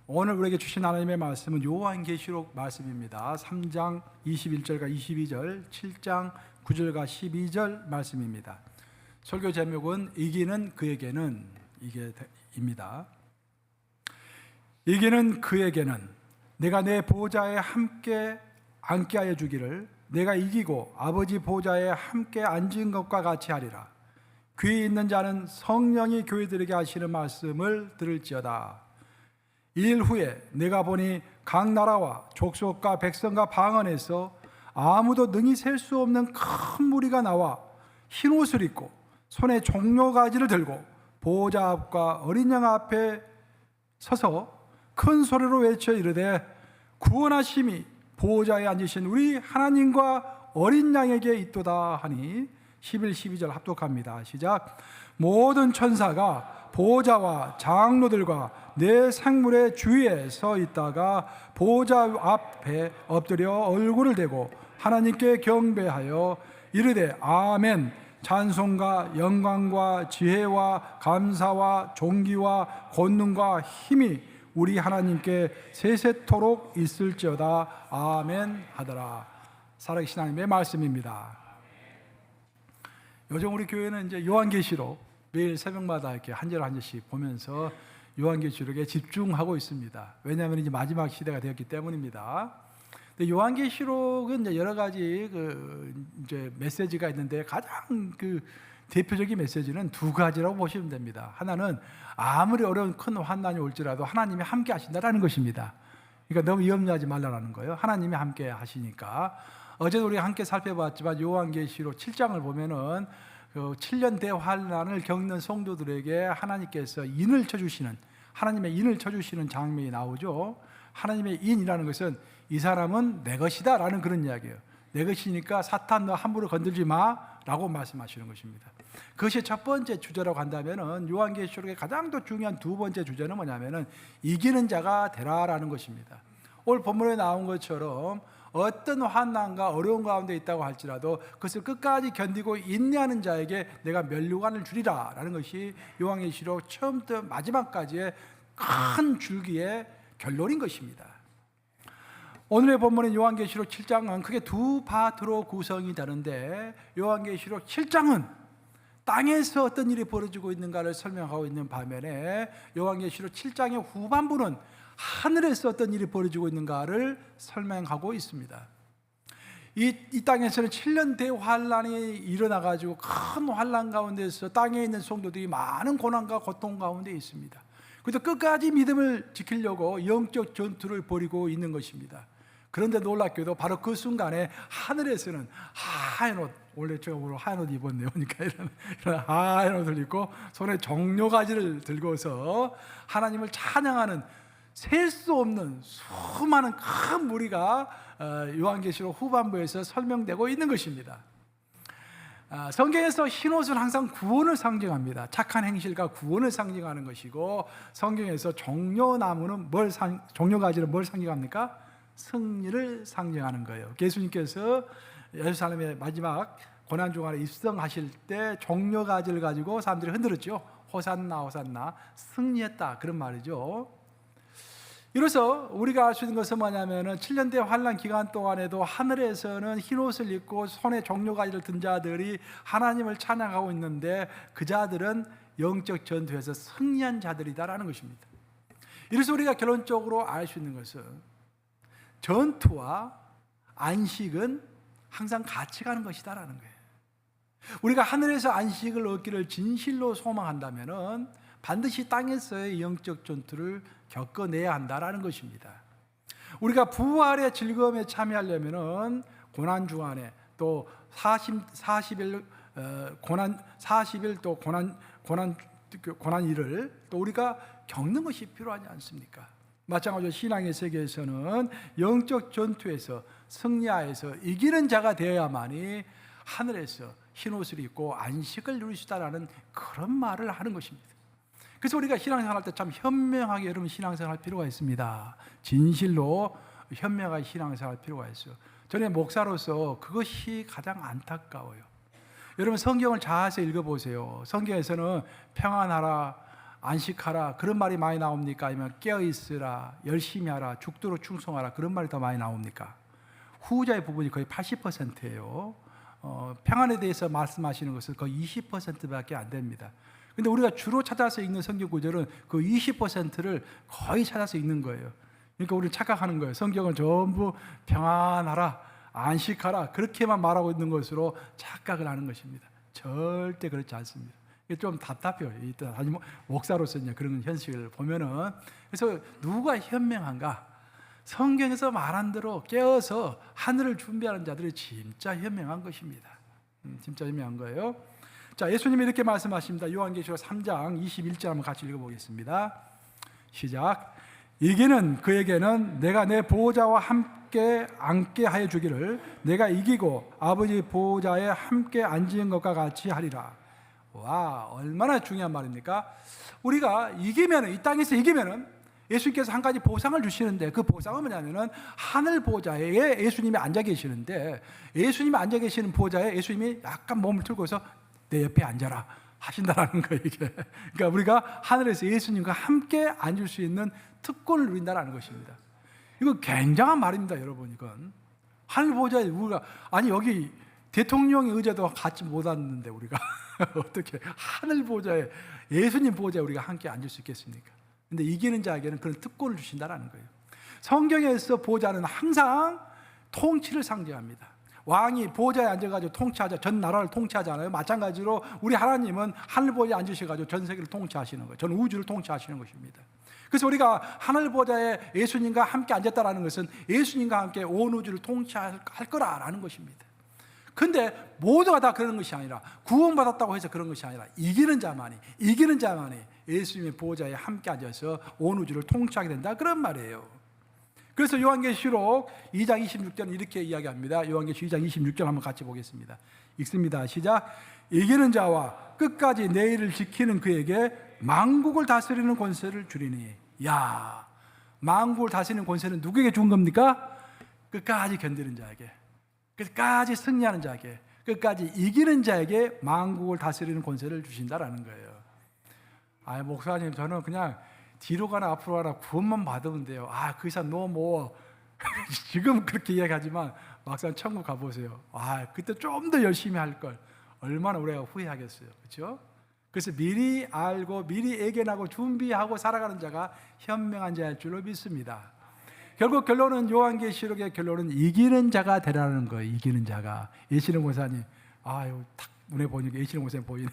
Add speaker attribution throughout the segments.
Speaker 1: 오늘 우리에게 주신 하나님의 말씀은 요한계시록 말씀입니다. 3장 21절과 22절, 7장 9절과 12절 말씀입니다. 설교 제목은 이기는 그에게는 입니다. 이기는 그에게는 내가 내 보좌에 함께 앉게 하여 주기를, 내가 이기고 아버지 보좌에 함께 앉은 것과 같이 하리라. 귀 있는 자는 성령이 교회들에게 하시는 말씀을 들을지어다. 일 후에 내가 보니 각 나라와 족속과 백성과 방언에서 아무도 능히 셀 수 없는 큰 무리가 나와 흰 옷을 입고 손에 종려가지를 들고 보호자 앞과 어린 양 앞에 서서 큰 소리로 외쳐 이르되, 구원하심이 보호자에 앉으신 우리 하나님과 어린 양에게 있도다 하니 11, 12절 합독합니다. 시작. 모든 천사가 보호자와 장로들과 내 생물의 주위에 서 있다가 보호자 앞에 엎드려 얼굴을 대고 하나님께 경배하여 이르되 아멘. 찬송과 영광과 지혜와 감사와 존귀와 권능과 힘이 우리 하나님께 세세토록 있을지어다. 아멘 하더라. 살아계신 하나님의 말씀입니다. 요즘 우리 교회는 이제 요한계시록 매일 새벽마다 이렇게 한 절 한 절씩 보면서 요한계시록에 집중하고 있습니다. 왜냐하면 이제 마지막 시대가 되었기 때문입니다. 근데 요한계시록은 이제 여러 가지 이제 메시지가 있는데 가장 대표적인 메시지는 두 가지라고 보시면 됩니다. 하나는 아무리 어려운 큰 환난이 올지라도 하나님이 함께 하신다라는 것입니다. 그러니까 너무 염려하지 말라는 거예요. 하나님이 함께 하시니까. 어제도 우리가 함께 살펴봤지만 요한계시록 7장을 보면은 7년 대환난을 겪는 성도들에게 하나님께서 인을 쳐주시는, 하나님의 인을 쳐주시는 장면이 나오죠. 하나님의 인이라는 것은 이 사람은 내 것이다 라는 그런 이야기예요. 내 것이니까 사탄 너 함부로 건들지 마 라고 말씀하시는 것입니다. 그것이 첫 번째 주제라고 한다면 요한계시록의 가장 더 중요한 두 번째 주제는 뭐냐면 이기는 자가 되라라는 것입니다. 오늘 본문에 나온 것처럼 어떤 환난과 어려운 가운데 있다고 할지라도 그것을 끝까지 견디고 인내하는 자에게 내가 면류관을 주리라 라는 것이 요한계시록 처음부터 마지막까지의 큰 줄기의 결론인 것입니다. 오늘의 본문인 요한계시록 7장은 크게 두 파트로 구성이 되는데, 요한계시록 7장은 땅에서 어떤 일이 벌어지고 있는가를 설명하고 있는 반면에 요한계시록 7장의 후반부는 하늘에서 어떤 일이 벌어지고 있는가를 설명하고 있습니다. 이 땅에서는 7년 대환란이 일어나가지고 큰 환란 가운데서 땅에 있는 성도들이 많은 고난과 고통 가운데 있습니다. 그래도 끝까지 믿음을 지키려고 영적 전투를 벌이고 있는 것입니다. 그런데 놀랍게도 바로 그 순간에 하늘에서는 하얀 옷, 원래 제가 오늘 하얀 옷 입었네요. 그러니까 이런 하얀 옷을 입고 손에 종려가지를 들고서 하나님을 찬양하는 셀 수 없는 수많은 큰 무리가 요한계시록 후반부에서 설명되고 있는 것입니다. 성경에서 흰옷은 항상 구원을 상징합니다. 착한 행실과 구원을 상징하는 것이고, 성경에서 종려나무는 종려가지는 뭘 상징합니까? 승리를 상징하는 거예요. 예수님께서 예루살렘의 마지막 고난중간에 입성하실 때 종려가지를 가지고 사람들이 흔들었죠. 호산나 호산나, 승리했다 그런 말이죠. 이로써 우리가 알 수 있는 것은 뭐냐면은 7년대 환란 기간 동안에도 하늘에서는 흰옷을 입고 손에 종려가지를 든 자들이 하나님을 찬양하고 있는데, 그 자들은 영적 전투에서 승리한 자들이다라는 것입니다. 이로써 우리가 결론적으로 알 수 있는 것은 전투와 안식은 항상 같이 가는 것이다라는 거예요. 우리가 하늘에서 안식을 얻기를 진실로 소망한다면은 반드시 땅에서의 영적 전투를 겪어내야 한다라는 것입니다. 우리가 부활의 즐거움에 참여하려면은 고난 중간에 또 40일 또 고난일을 또 우리가 겪는 것이 필요하지 않습니까? 마찬가지로 신앙의 세계에서는 영적 전투에서 승리하여서 이기는 자가 되어야만이 하늘에서 흰옷을 입고 안식을 누릴 수 있다라는 그런 말을 하는 것입니다. 그래서 우리가 신앙생활 할 때 참 현명하게 여러분 신앙생활 할 필요가 있습니다. 진실로 현명하게 신앙생활 할 필요가 있어요. 저는 목사로서 그것이 가장 안타까워요. 여러분 성경을 자세히 읽어보세요. 성경에서는 평안하라, 안식하라 그런 말이 많이 나옵니까? 아니면 깨어 있으라, 열심히 하라, 죽도록 충성하라 그런 말이 더 많이 나옵니까? 후자의 부분이 거의 80%예요. 평안에 대해서 말씀하시는 것은 거의 20%밖에 안 됩니다. 근데 우리가 주로 찾아서 읽는 성경 구절은 그 20%를 거의 찾아서 읽는 거예요. 그러니까 우리는 착각하는 거예요. 성경은 전부 평안하라, 안식하라 그렇게만 말하고 있는 것으로 착각을 하는 것입니다. 절대 그렇지 않습니다. 이게 좀 답답해요. 아니 목사로서 이제 그런 현실을 보면은. 그래서 누가 현명한가? 성경에서 말한 대로 깨어서 하늘을 준비하는 자들이 진짜 현명한 것입니다. 진짜 현명한 거예요. 자, 예수님이 이렇게 말씀하십니다. 요한계시록 3장 21절 한번 같이 읽어보겠습니다. 시작. 이기는 그에게는 내가 내 보호자와 함께 앉게 하여 주기를 내가 이기고 아버지 보호자에 함께 앉은 것과 같이 하리라. 와, 얼마나 중요한 말입니까? 우리가 이기면은, 이 땅에서 이기면은 예수님께서 한 가지 보상을 주시는데 그 보상은 뭐냐면은 하늘 보좌에 예수님이 앉아 계시는데 예수님이 앉아 계시는 보좌에 예수님이 약간 몸을 틀고서 내 옆에 앉아라 하신다라는 거예요, 이게. 그러니까 우리가 하늘에서 예수님과 함께 앉을 수 있는 특권을 누린다라는 것입니다. 이거 굉장한 말입니다, 여러분. 이건 하늘 보좌에 우리가, 아니 여기 대통령의 의자도 같이 못 앉는데 우리가 어떻게 하늘 보좌에, 예수님 보좌에 우리가 함께 앉을 수 있겠습니까? 근데 이기는 자에게는 그런 특권을 주신다라는 거예요. 성경에서 보좌는 항상 통치를 상징합니다. 왕이 보좌에 앉아가지고 통치하자, 전 나라를 통치하잖아요. 마찬가지로 우리 하나님은 하늘 보좌에 앉으셔가지고 전 세계를 통치하시는 거예요. 전 우주를 통치하시는 것입니다. 그래서 우리가 하늘 보좌에 예수님과 함께 앉았다라는 것은 예수님과 함께 온 우주를 통치할 거라라는 것입니다. 근데 모두가 다 그러는 것이 아니라, 구원받았다고 해서 그런 것이 아니라 이기는 자만이 예수님의 보호자에 함께 앉아서 온 우주를 통치하게 된다, 그런 말이에요. 그래서 요한계시록 2장 26절은 이렇게 이야기합니다. 요한계시록 2장 26절 한번 같이 보겠습니다. 읽습니다. 시작. 이기는 자와 끝까지 내 일을 지키는 그에게 만국을 다스리는 권세를 주리니. 야, 만국을 다스리는 권세는 누구에게 준 겁니까? 끝까지 견디는 자에게, 끝까지 승리하는 자에게, 끝까지 이기는 자에게 만국을 다스리는 권세를 주신다라는 거예요. 아, 목사님, 저는 그냥 뒤로 가나 앞으로 가나 구원만 받으면 돼요. 아, 그 이상 너무 지금 그렇게 이야기하지만 막상 천국 가보세요. 아, 그때 좀 더 열심히 할 걸. 얼마나 우리가 후회하겠어요, 그렇죠? 그래서 미리 알고 미리 예견하고 준비하고 살아가는 자가 현명한 자일 줄로 믿습니다. 결국 결론은, 요한계시록의 결론은 이기는 자가 되라는 거예요. 이기는 자가. 예시는 목사님, 아유, 딱 눈에 보니까 예시는 목사님 보이네.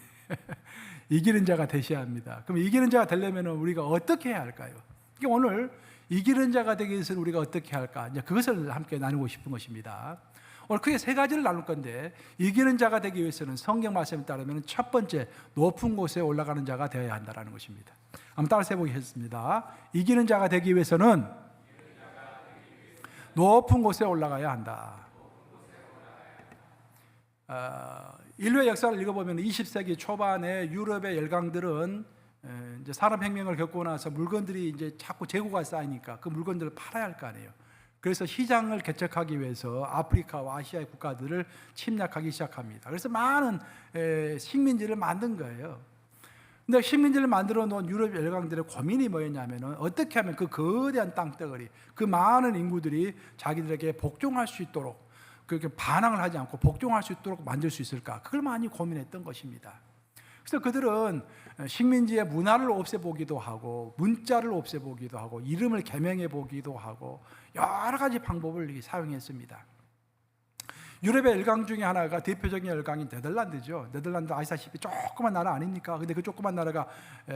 Speaker 1: 이기는 자가 되셔야 합니다. 그럼 이기는 자가 되려면 우리가 어떻게 해야 할까요? 오늘 이기는 자가 되기 위해서는 우리가 어떻게 할까? 이제 그것을 함께 나누고 싶은 것입니다. 오늘 크게 세 가지를 나눌 건데, 이기는 자가 되기 위해서는 성경 말씀에 따르면 첫 번째, 높은 곳에 올라가는 자가 되어야 한다는 것입니다. 한번 따라서 해보겠습니다. 이기는 자가 되기 위해서는 높은 곳에 올라가야 한다. 인류의 역사를 읽어보면 20세기 초반에 유럽의 열강들은 이제 산업혁명을 겪고 나서 물건들이 이제 자꾸 재고가 쌓이니까 그 물건들을 팔아야 할 거 아니에요. 그래서 시장을 개척하기 위해서 아프리카와 아시아의 국가들을 침략하기 시작합니다. 그래서 많은 식민지를 만든 거예요. 근데 식민지를 만들어 놓은 유럽 열강들의 고민이 뭐였냐면은, 어떻게 하면 그 거대한 땅덩어리, 그 많은 인구들이 자기들에게 복종할 수 있도록, 그렇게 반항을 하지 않고 복종할 수 있도록 만들 수 있을까? 그걸 많이 고민했던 것입니다. 그래서 그들은 식민지의 문화를 없애보기도 하고, 문자를 없애보기도 하고, 이름을 개명해 보기도 하고, 여러 가지 방법을 사용했습니다. 유럽의 열강 중에 하나가, 대표적인 열강인 네덜란드죠. 네덜란드 아시다시피 조그만 나라 아닙니까? 근데 그 조그만 나라가,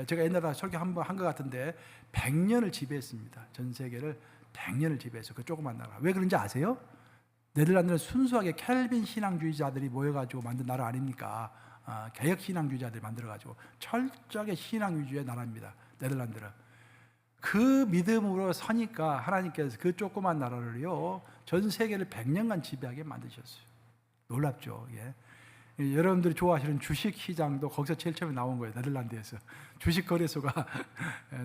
Speaker 1: 제가 옛날에 설교 한번 한 것 같은데 100년을 지배했습니다. 전 세계를 100년을 지배해서, 그 조그만 나라. 왜 그런지 아세요? 네덜란드는 순수하게 켈빈 신앙주의자들이 모여가지고 만든 나라 아닙니까? 개혁 신앙주의자들이 만들어가지고 철저하게 신앙 위주의 나라입니다. 네덜란드는. 그 믿음으로 서니까 하나님께서 그 조그만 나라를요, 전 세계를 100년간 지배하게 만드셨어요. 놀랍죠. 예. 여러분들이 좋아하시는 주식 시장도 거기서 제일 처음에 나온 거예요. 네덜란드에서. 주식 거래소가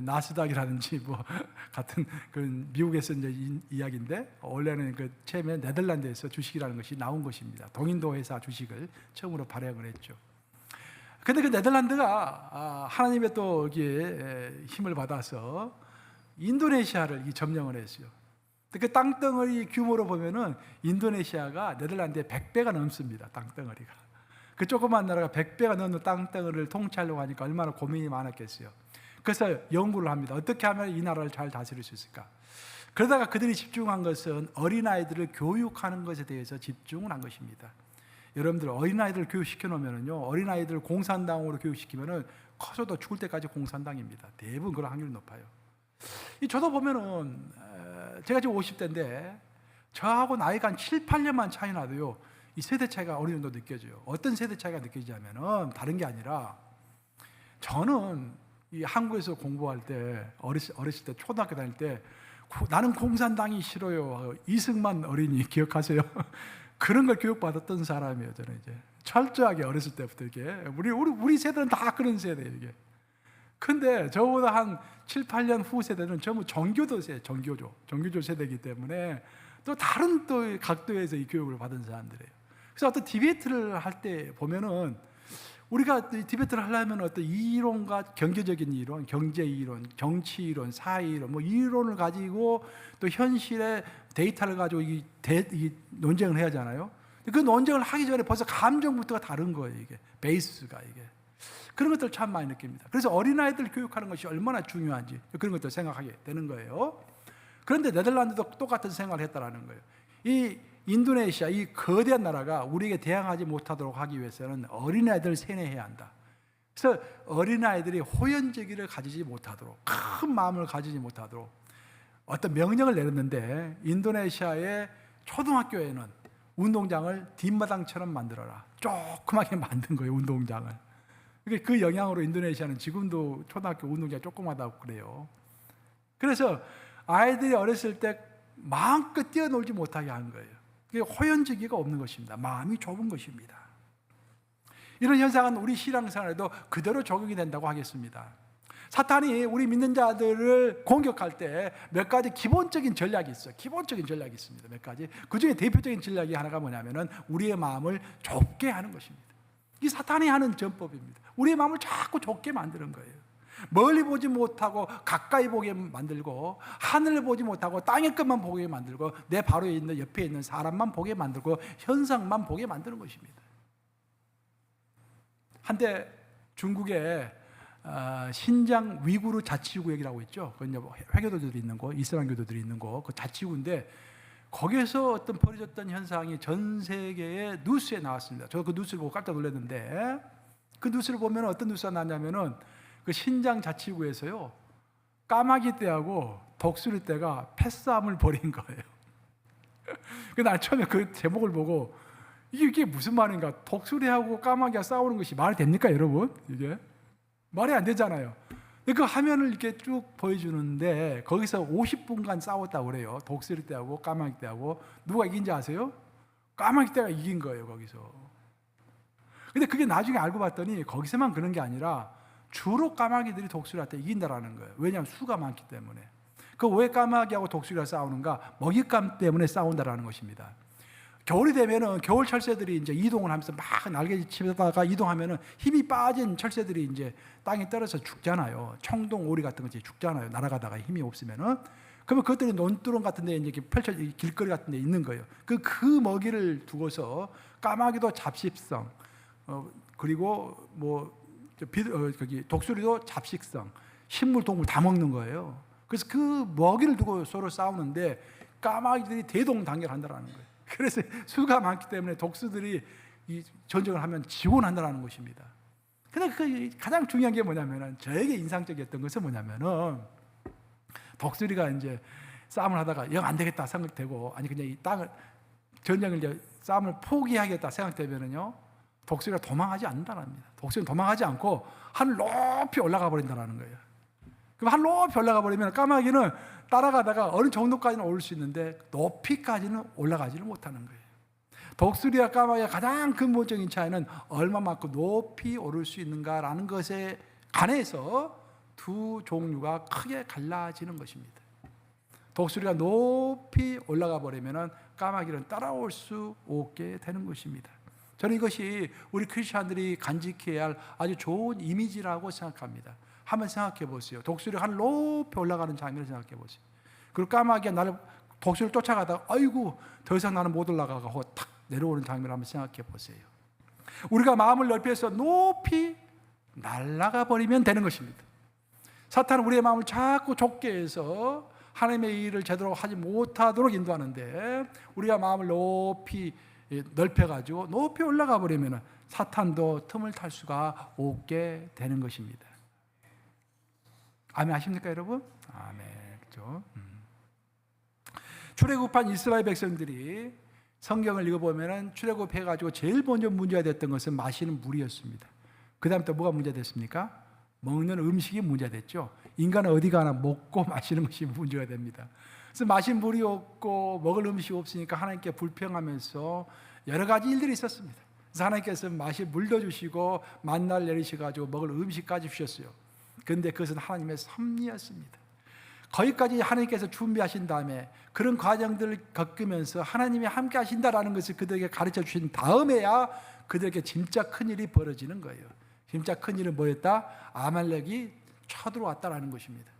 Speaker 1: 나스닥이라든지 뭐 같은 그 미국에서 이제 이야기인데, 원래는 그 처음에 네덜란드에서 주식이라는 것이 나온 것입니다. 동인도 회사 주식을 처음으로 발행을 했죠. 근데 그 네덜란드가 하나님의 또 여기에 힘을 받아서 인도네시아를 점령을 했어요. 그 땅덩어리 규모로 보면은 인도네시아가 네덜란드의 100배가 넘습니다. 땅덩어리가. 그 조그만 나라가 100배가 넘는 땅덩어리를 통치하려고 하니까 얼마나 고민이 많았겠어요. 그래서 연구를 합니다. 어떻게 하면 이 나라를 잘 다스릴 수 있을까? 그러다가 그들이 집중한 것은 어린아이들을 교육하는 것에 대해서 집중을 한 것입니다. 여러분들 어린아이들을 교육시켜 놓으면요, 어린아이들을 공산당으로 교육시키면은 커서도 죽을 때까지 공산당입니다. 대부분 그런 확률이 높아요. 저도 보면은 제가 지금 50대인데 저하고 나이가 한 7, 8년만 차이 나도요, 이 세대 차이가 어느 정도 느껴져요. 어떤 세대 차이가 느껴지냐면은 다른 게 아니라, 저는 이 한국에서 공부할 때 어렸을 때 초등학교 다닐 때 나는 공산당이 싫어요. 이승만 어린이 기억하세요? 그런 걸 교육받았던 사람이에요. 저는 이제 철저하게 어렸을 때부터 이게 우리 세대는 다 그런 세대예요. 이게. 근데 저보다 한 7, 8년 후 세대는 전부 정교조 세대이기 때문에 또 다른 또 각도에서 이 교육을 받은 사람들이에요. 그래서 어떤 디베이트를 할 때 보면은 우리가 디베이트를 하려면 어떤 이론과 경제적인 이론, 경제 이론, 정치 이론, 사회 이론, 뭐 이론을 가지고 또 현실의 데이터를 가지고 이 논쟁을 해야 하잖아요. 그 논쟁을 하기 전에 벌써 감정부터가 다른 거예요. 이게 베이스가 이게. 그런 것들 참 많이 느낍니다. 그래서 어린아이들 교육하는 것이 얼마나 중요한지 그런 것들 생각하게 되는 거예요. 그런데 네덜란드도 똑같은 생각을 했다라는 거예요. 이 인도네시아, 이 거대한 나라가 우리에게 대항하지 못하도록 하기 위해서는 어린아이들을 세뇌해야 한다. 그래서 어린아이들이 호연제기를 가지지 못하도록, 큰 마음을 가지지 못하도록 어떤 명령을 내렸는데, 인도네시아의 초등학교에는 운동장을 뒷마당처럼 만들어라. 조그맣게 만든 거예요, 운동장을. 그 영향으로 인도네시아는 지금도 초등학교 운동장이 조그마하다고 그래요. 그래서 아이들이 어렸을 때 마음껏 뛰어놀지 못하게 하는 거예요. 그게 호연지기가 없는 것입니다. 마음이 좁은 것입니다. 이런 현상은 우리 신앙생활에도 그대로 적용이 된다고 하겠습니다. 사탄이 우리 믿는 자들을 공격할 때 몇 가지 기본적인 전략이 있어요. 기본적인 전략이 있습니다. 몇 가지. 그 중에 대표적인 전략이 하나가 뭐냐면은 우리의 마음을 좁게 하는 것입니다. 이 사탄이 하는 전법입니다. 우리의 마음을 자꾸 좁게 만드는 거예요. 멀리 보지 못하고 가까이 보게 만들고, 하늘을 보지 못하고 땅의 것만 보게 만들고, 내 바로 있는 옆에 있는 사람만 보게 만들고, 현상만 보게 만드는 것입니다. 한때 중국에 신장 위구르 자치구역이라고 있죠. 그건 회교도들이 있는 곳, 이슬람 교도들이 있는 곳, 그 자치구인데 거기에서 어떤 벌어졌던 현상이 전 세계의 뉴스에 나왔습니다. 저도 그 뉴스를 보고 깜짝 놀랐는데, 그 뉴스를 보면 어떤 뉴스가 나왔냐면은 그 신장 자치구에서요, 까마귀 떼하고 독수리 떼가 패싸움을 벌인 거예요. 난 처음에 그 제목을 보고 이게 무슨 말인가? 독수리하고 까마귀가 싸우는 것이 말이 됩니까, 여러분? 이게 말이 안 되잖아요. 그 화면을 이렇게 쭉 보여주는데 거기서 50분간 싸웠다고 그래요. 독수리 떼하고 까마귀 떼하고. 누가 이긴지 아세요? 까마귀 떼가 이긴 거예요, 거기서. 근데 그게 나중에 알고 봤더니 거기서만 그런 게 아니라 주로 까마귀들이 독수리한테 이긴다라는 거예요. 왜냐하면 수가 많기 때문에. 그 왜 까마귀하고 독수리가 싸우는가? 먹잇감 때문에 싸운다라는 것입니다. 겨울이 되면은 겨울 철새들이 이제 이동을 하면서 막 날개 치다가 이동하면은 힘이 빠진 철새들이 이제 땅에 떨어져 죽잖아요. 청동 오리 같은 거 이제 죽잖아요. 날아가다가 힘이 없으면은. 그러면 그것들이 논두렁 같은 데 이제 펼쳐 길거리 같은 데 있는 거예요. 그 먹이를 두고서 까마귀도 잡식성, 그리고 독수리도 잡식성, 식물, 동물 다 먹는 거예요. 그래서 그 먹이를 두고 서로 싸우는데 까마귀들이 대동단결한다는 거예요. 그래서 수가 많기 때문에 독수들이 이 전쟁을 하면 지고 난다는 것입니다. 근데 그 가장 중요한 게 뭐냐면은, 저에게 인상적이었던 것은 뭐냐면은, 독수리가 이제 싸움을 하다가 영 안 되겠다 생각되고, 아니 그냥 이 땅을 전쟁을 이제 싸움을 포기하겠다 생각되면은요, 독수리가 도망하지 않는다는 겁니다. 독수리는 도망하지 않고 하늘 높이 올라가 버린다는 거예요. 그럼 하늘 높이 올라가 버리면 까마귀는 따라가다가 어느 정도까지는 오를 수 있는데 높이까지는 올라가지를 못하는 거예요. 독수리와 까마귀의 가장 근본적인 차이는 얼마만큼 높이 오를 수 있는가라는 것에 관해서 두 종류가 크게 갈라지는 것입니다. 독수리가 높이 올라가 버리면 까마귀는 따라올 수 없게 되는 것입니다. 저는 이것이 우리 크리스천들이 간직해야 할 아주 좋은 이미지라고 생각합니다. 한번 생각해 보세요. 독수리가 하늘 높이 올라가는 장면을 생각해 보세요. 그리고 까마귀가 나를 독수리를 쫓아가다가 아이고 더 이상 나는 못 올라가고 탁 내려오는 장면을 한번 생각해 보세요. 우리가 마음을 넓혀서 높이 날아가 버리면 되는 것입니다. 사탄은 우리의 마음을 자꾸 좁게 해서 하나님의 일을 제대로 하지 못하도록 인도하는데, 우리가 마음을 높이 넓혀가지고 높이 올라가 버리면 사탄도 틈을 탈 수가 없게 되는 것입니다. 아멘 하십니까 여러분? 아멘. 그렇죠? 출애굽한 이스라엘 백성들이 성경을 읽어보면 출애굽해가지고 제일 먼저 문제가 됐던 것은 마시는 물이었습니다. 그 다음 또 뭐가 문제됐습니까? 먹는 음식이 문제됐죠. 인간은 어디 가나 먹고 마시는 것이 문제가 됩니다. 그래서 마실 물이 없고 먹을 음식이 없으니까 하나님께 불평하면서 여러 가지 일들이 있었습니다. 그래서 하나님께서 마실 물도 주시고 만나를 내리셔가지고 먹을 음식까지 주셨어요. 그런데 그것은 하나님의 섭리였습니다. 거기까지 하나님께서 준비하신 다음에 그런 과정들을 겪으면서 하나님이 함께 하신다라는 것을 그들에게 가르쳐 주신 다음에야 그들에게 진짜 큰일이 벌어지는 거예요. 진짜 큰일은 뭐였다? 아말렉이 쳐들어왔다라는 것입니다.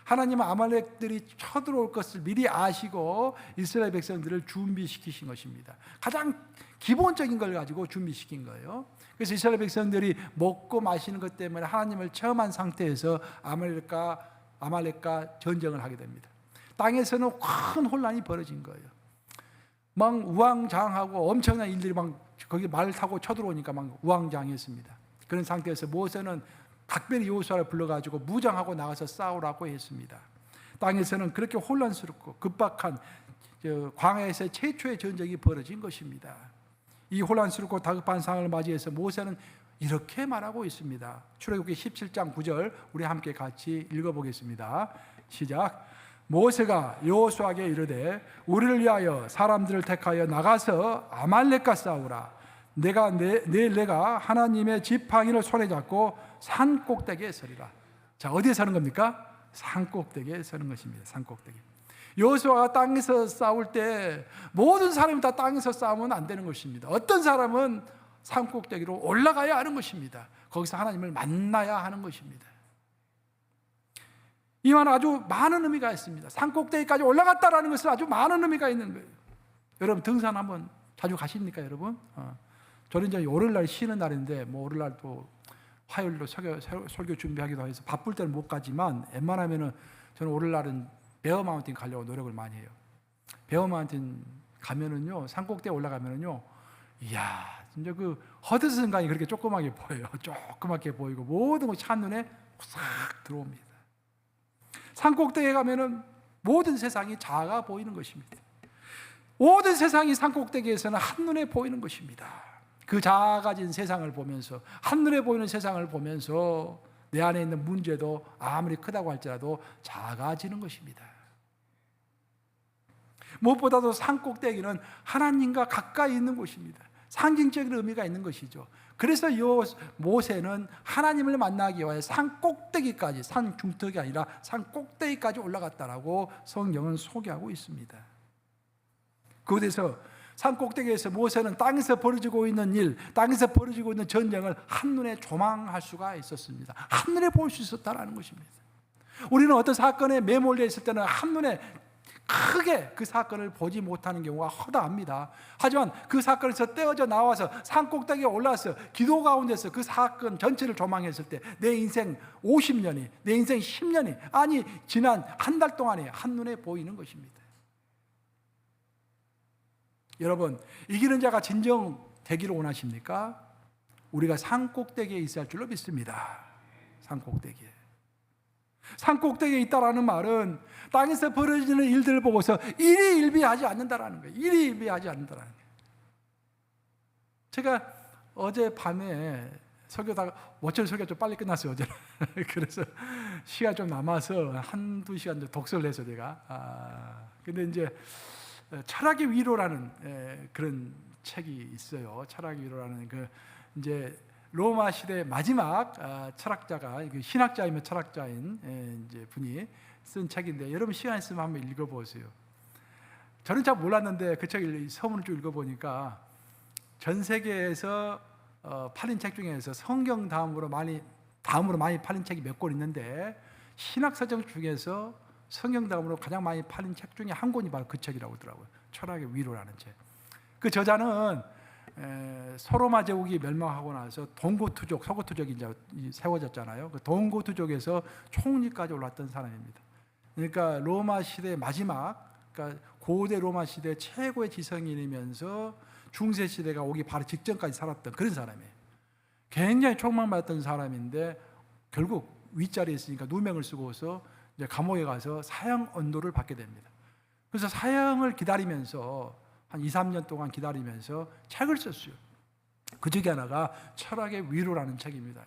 Speaker 1: 하나님은 아말렉들이 쳐들어올 것을 미리 아시고 이스라엘 백성들을 준비시키신 것입니다. 가장 기본적인 걸 가지고 준비시킨 거예요. 그래서 이스라엘 백성들이 먹고 마시는 것 때문에 하나님을 체험한 상태에서 아말렉과 전쟁을 하게 됩니다. 땅에서는 큰 혼란이 벌어진 거예요. 막 우왕좌왕하고 엄청난 일들이 막 거기 말을 타고 쳐들어오니까 막 우왕좌왕했습니다. 그런 상태에서 모세는 각별히 여호수아를 불러가지고 무장하고 나가서 싸우라고 했습니다. 땅에서는 그렇게 혼란스럽고 급박한 광야에서 최초의 전쟁이 벌어진 것입니다. 이 혼란스럽고 다급한 상황을 맞이해서 모세는 이렇게 말하고 있습니다. 출애굽기 17장 9절 우리 함께 같이 읽어보겠습니다. 시작. 모세가 여호수아에게 이르되 우리를 위하여 사람들을 택하여 나가서 아말렉과 싸우라. 내가 하나님의 지팡이를 손에 잡고 산 꼭대기에 서리라. 자, 어디에 서는 겁니까? 산 꼭대기에 서는 것입니다. 산 꼭대기. 여호수아가 땅에서 싸울 때 모든 사람이 다 땅에서 싸우면 안 되는 것입니다. 어떤 사람은 산 꼭대기로 올라가야 하는 것입니다. 거기서 하나님을 만나야 하는 것입니다. 이 말은 아주 많은 의미가 있습니다. 산 꼭대기까지 올라갔다라는 것은 아주 많은 의미가 있는 거예요. 여러분 등산 한번 자주 가십니까 여러분? 저는 이제 월요일날 쉬는 날인데 월요일날도 화요일로 설교 준비하기도 해서 바쁠 때는 못 가지만 웬만하면은 저는 월요일날은 베어 마운틴 가려고 노력을 많이 해요. 베어 마운틴 가면은요, 산꼭대에 올라가면은요, 이야, 진짜 그 허드슨강이 그렇게 조그맣게 보여요. 조그맣게 보이고 모든 것이 한눈에 싹 들어옵니다. 산꼭대에 가면은 모든 세상이 작아 보이는 것입니다. 모든 세상이 산꼭대기에서는 한눈에 보이는 것입니다. 그 작아진 세상을 보면서, 한눈에 보이는 세상을 보면서 내 안에 있는 문제도 아무리 크다고 할지라도 작아지는 것입니다. 무엇보다도 산꼭대기는 하나님과 가까이 있는 곳입니다. 상징적인 의미가 있는 것이죠. 그래서 모세는 하나님을 만나기 위해 산 꼭대기까지, 산 중턱이 아니라 산 꼭대기까지 올라갔다라고 성경은 소개하고 있습니다. 그곳에서 산 꼭대기에서 모세는 땅에서 벌어지고 있는 일, 땅에서 벌어지고 있는 전쟁을 한눈에 조망할 수가 있었습니다. 한눈에 볼 수 있었다는 것입니다. 우리는 어떤 사건에 매몰되어 있을 때는 한눈에 크게 그 사건을 보지 못하는 경우가 허다합니다. 하지만 그 사건에서 떼어져 나와서 산 꼭대기에 올라서 기도 가운데서 그 사건 전체를 조망했을 때 내 인생 50년이, 내 인생 10년이, 아니 지난 한 달 동안에 한눈에 보이는 것입니다. 여러분, 이기는 자가 진정 되기를 원하십니까? 우리가 산 꼭대기에 있어야 할 줄로 믿습니다. 산 꼭대기에. 산 꼭대기에 있다라는 말은 땅에서 벌어지는 일들을 보고서 일희일비하지 않는다라는 거예요. 일희일비하지 않는다라는 거예요. 제가 어제 밤에 설교다가 어쩐 설교가 좀 빨리 끝났어요, 어제는. 그래서 시간 좀 남아서 한두 시간 독서를 해서 제가. 근데 이제 철학의 위로라는 그런 책이 있어요. 철학의 위로라는 이제 로마 시대 마지막 철학자가 신학자이며 철학자인 이제 분이 쓴 책인데 여러분 시간 있으면 한번 읽어보세요. 저는 잘 몰랐는데 그 책 서문을 쭉 읽어보니까 전 세계에서 팔린 책 중에서 성경 다음으로 많이 팔린 책이 몇 권 있는데, 신학서적 중에서 성경 다음으로 가장 많이 팔린 책 중에 한 권이 바로 그 책이라고 하더라고요. 철학의 위로라는 책. 그 저자는 소로마 제국이 멸망하고 나서 동고투족, 서고투족이 이제 세워졌잖아요. 그 동고투족에서 총리까지 올랐던 사람입니다. 그러니까 로마 시대 마지막, 그러니까 고대 로마 시대 최고의 지성인이면서 중세 시대가 오기 바로 직전까지 살았던 그런 사람이에요. 굉장히 촉망받았던 사람인데 결국 윗자리에 있으니까 누명을 쓰고서 이제 감옥에 가서 사형 언도를 받게 됩니다. 그래서 사형을 기다리면서 한 2, 3년 동안 기다리면서 책을 썼어요. 그 중에 하나가 철학의 위로라는 책입니다.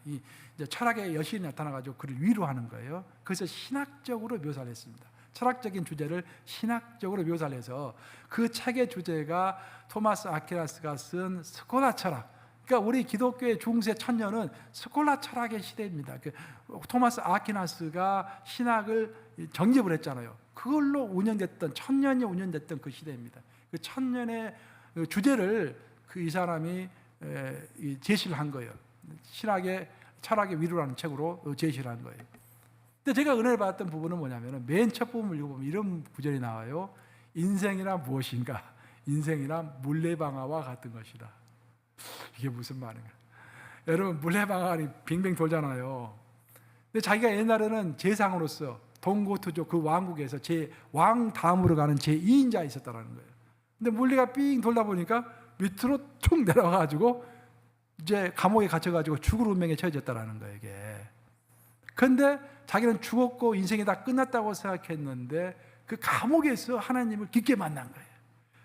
Speaker 1: 이제 철학의 여신이 나타나가지고 그를 위로하는 거예요. 그래서 신학적으로 묘사를 했습니다. 철학적인 주제를 신학적으로 묘사를 해서 그 책의 주제가 토마스 아퀴나스가 쓴 스콜라 철학. 그러니까 우리 기독교의 중세 천년은 스콜라 철학의 시대입니다. 토마스 아퀴나스가 신학을 정립을 했잖아요. 그걸로 운영됐던, 천년이 운영됐던 그 시대입니다. 그 천년의 주제를 이 사람이 제시를 한 거예요. 철학의 위로라는 책으로 제시를 한 거예요. 근데 제가 은혜를 받았던 부분은 뭐냐면 맨 첫 부분을 읽어보면 이런 구절이 나와요. 인생이란 무엇인가? 인생이란 물레방아와 같은 것이다. 이게 무슨 말인가? 여러분, 물레방아가 빙빙 돌잖아요. 근데 자기가 옛날에는 제상으로서 동고투족 그 왕국에서 왕 다음으로 가는 제2인자가 있었다는 거예요. 근데 물레가 삥 돌다 보니까 밑으로 툭 내려가가지고 이제 감옥에 갇혀가지고 죽을 운명에 처해졌다는 거예요, 이게. 그런데 자기는 죽었고 인생이 다 끝났다고 생각했는데 그 감옥에서 하나님을 깊게 만난 거예요.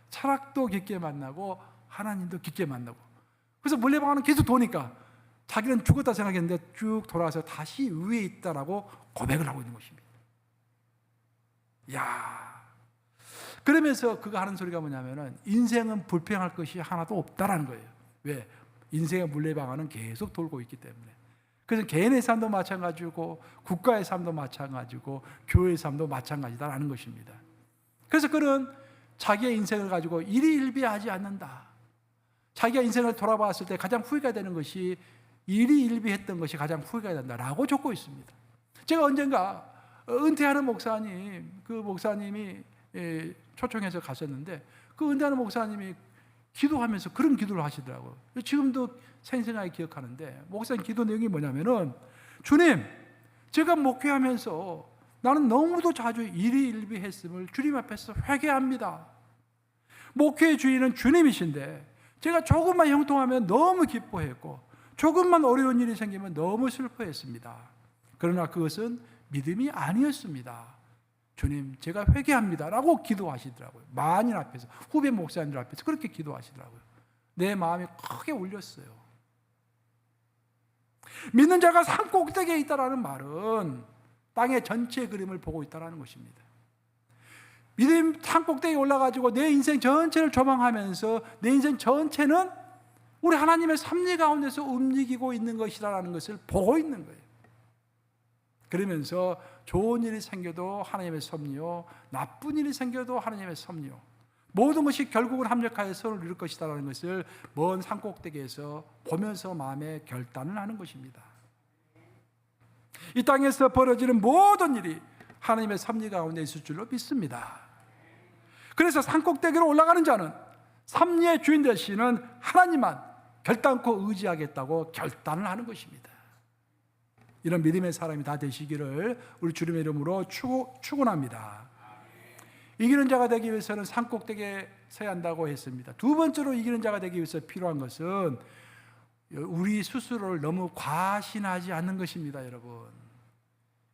Speaker 1: 철학도 깊게 만나고 하나님도 깊게 만나고. 그래서 물레방아는 계속 도니까 자기는 죽었다 생각했는데 쭉 돌아와서 다시 위에 있다라고 고백을 하고 있는 것입니다. 야, 그러면서 그가 하는 소리가 뭐냐면은 인생은 불평할 것이 하나도 없다라는 거예요. 왜? 인생의 물레방아는 계속 돌고 있기 때문에. 그래서 개인의 삶도 마찬가지고 국가의 삶도 마찬가지고 교회의 삶도 마찬가지다라는 것입니다. 그래서 그는 자기의 인생을 가지고 일희일비하지 않는다. 자기가 인생을 돌아봤을 때 가장 후회가 되는 것이 일희일비했던 것이 가장 후회가 된다라고 적고 있습니다. 제가 언젠가 은퇴하는 목사님, 그 목사님이 초청해서 갔었는데 그 은퇴하는 목사님이 기도하면서 그런 기도를 하시더라고요. 지금도 생생하게 기억하는데 목사님 기도 내용이 뭐냐면은, 주님, 제가 목회하면서 나는 너무도 자주 일희일비했음을 주님 앞에서 회개합니다. 목회의 주인은 주님이신데 제가 조금만 형통하면 너무 기뻐했고 조금만 어려운 일이 생기면 너무 슬퍼했습니다. 그러나 그것은 믿음이 아니었습니다. 주님, 제가 회개합니다 라고 기도하시더라고요. 만인 앞에서, 후배 목사님들 앞에서 그렇게 기도하시더라고요. 내 마음이 크게 울렸어요. 믿는 자가 산 꼭대기에 있다라는 말은 땅의 전체 그림을 보고 있다는 것입니다. 믿음 산 꼭대기에 올라가지고 내 인생 전체를 조망하면서 내 인생 전체는 우리 하나님의 섭리 가운데서 움직이고 있는 것이라는 것을 보고 있는 거예요. 그러면서 좋은 일이 생겨도 하나님의 섭리요, 나쁜 일이 생겨도 하나님의 섭리요, 모든 것이 결국은 합력하여 서로를 이룰 것이다라는 것을 먼 산꼭대기에서 보면서 마음에 결단을 하는 것입니다. 이 땅에서 벌어지는 모든 일이 하나님의 섭리 가운데 있을 줄로 믿습니다. 그래서 산꼭대기로 올라가는 자는 섭리의 주인 되시는 하나님만 결단코 의지하겠다고 결단을 하는 것입니다. 이런 믿음의 사람이 다 되시기를 우리 주님의 이름으로 축원합니다. 이기는 자가 되기 위해서는 산꼭대기에 서야 한다고 했습니다. 두 번째로 이기는 자가 되기 위해서 필요한 것은 우리 스스로를 너무 과신하지 않는 것입니다. 여러분,